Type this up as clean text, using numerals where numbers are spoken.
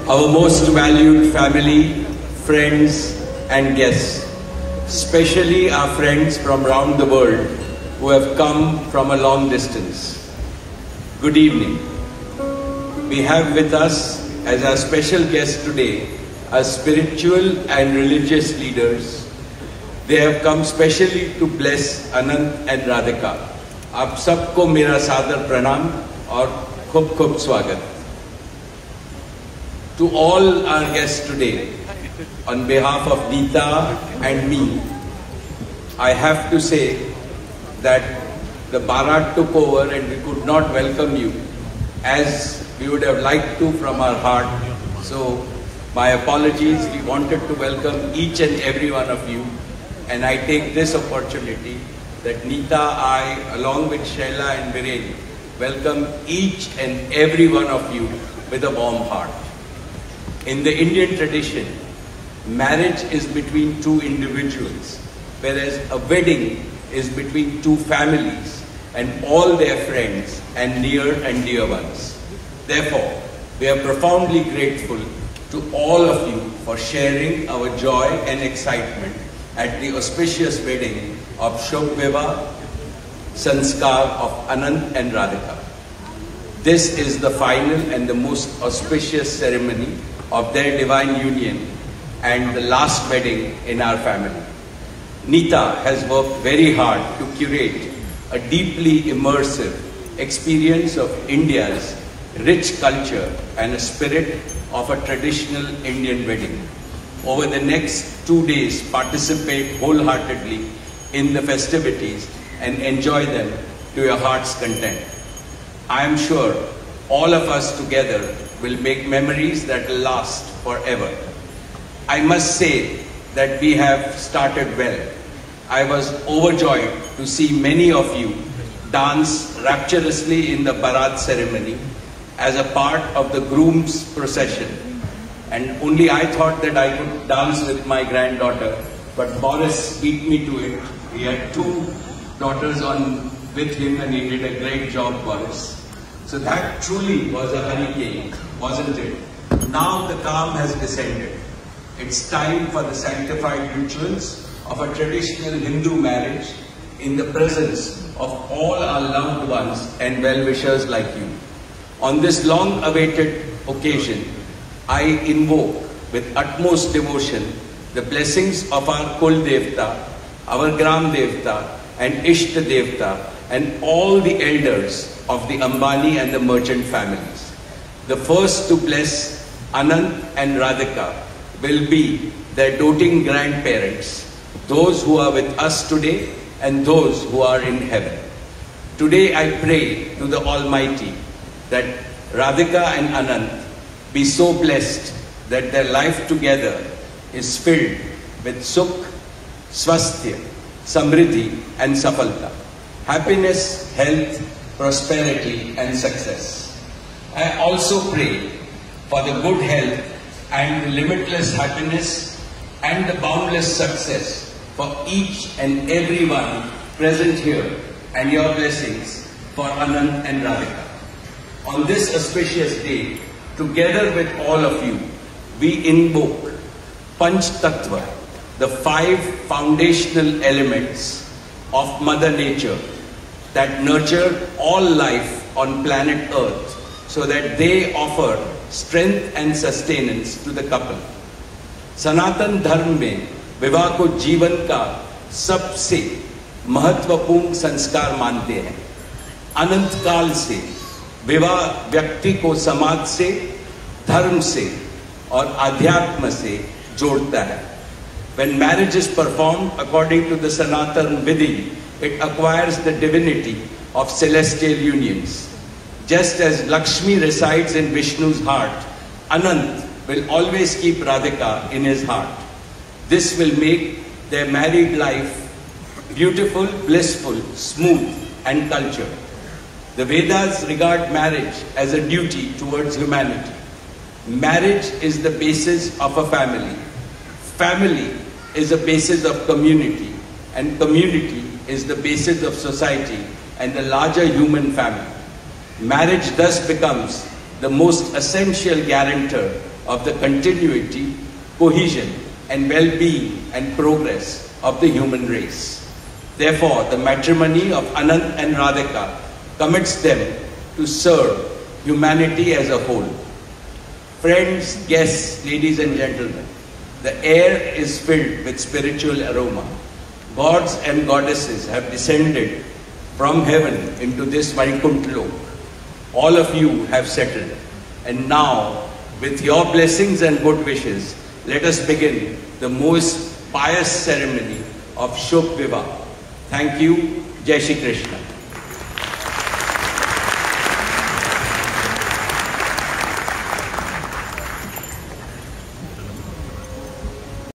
our most valued family, friends and guests, especially our friends from around the world who have come from a long distance. Good evening. We have with us as our special guests today our spiritual and religious leaders. They have come specially to bless Anant and Radhika. आप सबको मेरा सादर प्रणाम और खूब खूब स्वागत. To all our guests today, on behalf of Neeta and me, I have to say that the Bharat took over and we could not welcome you as we would have liked to from our heart. So my apologies. We wanted to welcome each and every one of you, and I take this opportunity that Neeta, I, along with Shaila and Viren, welcome each and every one of you with a warm heart. In the Indian tradition, marriage is between two individuals, whereas a wedding is between two families and all their friends and near and dear ones. Therefore, we are profoundly grateful to all of you for sharing our joy and excitement at the auspicious wedding of Shobh Vivah Sanskar of Anant and Radhika. This is the final and the most auspicious ceremony of their divine union and the last wedding in our family. Neeta has worked very hard to curate a deeply immersive experience of India's rich culture and a spirit of a traditional Indian wedding. Over the next 2 days, participate wholeheartedly in the festivities and enjoy them to your heart's content. I am sure all of us together will make memories that will last forever. I must say that we have started well. I was overjoyed to see many of you dance rapturously in the Bharat ceremony as a part of the groom's procession. And only I thought that I could dance with my granddaughter, but Boris beat me to it. He had 2 daughters on with him and he did a great job, Boris. So that truly was a hurricane, wasn't it? Now the calm has descended. It's time for the sanctified rituals of a traditional Hindu marriage in the presence of all our loved ones and well-wishers like you. On this long-awaited occasion, I invoke with utmost devotion the blessings of our Kul Devta, our Gram Devta and Ishta Devta and all the elders of the Ambani and the merchant families. The first to bless Anant and Radhika will be their doting grandparents, those who are with us today and those who are in heaven. Today I pray to the Almighty that Radhika and Anant be so blessed that their life together is filled with Sukh, Swasthya, Samriddhi and Safalta, happiness, health, prosperity and success. I also pray for the good health and the limitless happiness and the boundless success for each and every one present here and your blessings for Anant and Radhika. On this auspicious day, together with all of you, we invoke Panch Tattva, the 5 foundational elements of Mother Nature that nurture all life on planet Earth so that they offer strength and sustenance to the couple. Sanatan Dharma में विवाह को जीवन का सबसे महत्वपूर्ण संस्कार मानते हैं. अनंत काल से विवाह व्यक्ति को समाज से, धर्म से और आध्यात्म से जोड़ता है. When marriage is performed according to the Sanatan Vidhi, it acquires the divinity of celestial unions. Just as Lakshmi resides in Vishnu's heart, Anant will always keep Radhika in his heart. This will make their married life beautiful, blissful, smooth and cultured. The Vedas regard marriage as a duty towards humanity. Marriage is the basis of a family. Family is the basis of community, and community is the basis of society and the larger human family. Marriage thus becomes the most essential guarantor of the continuity, cohesion, and well-being and progress of the human race. Therefore, the matrimony of Anant and Radhika commits them to serve humanity as a whole. Friends, guests, ladies and gentlemen, the air is filled with spiritual aroma. Gods and goddesses have descended from heaven into this Vaikuntha Lok. All of you have settled. And now, with your blessings and good wishes, let us begin the most pious ceremony of Shubh Vivah. Thank you. Jai Shri Krishna.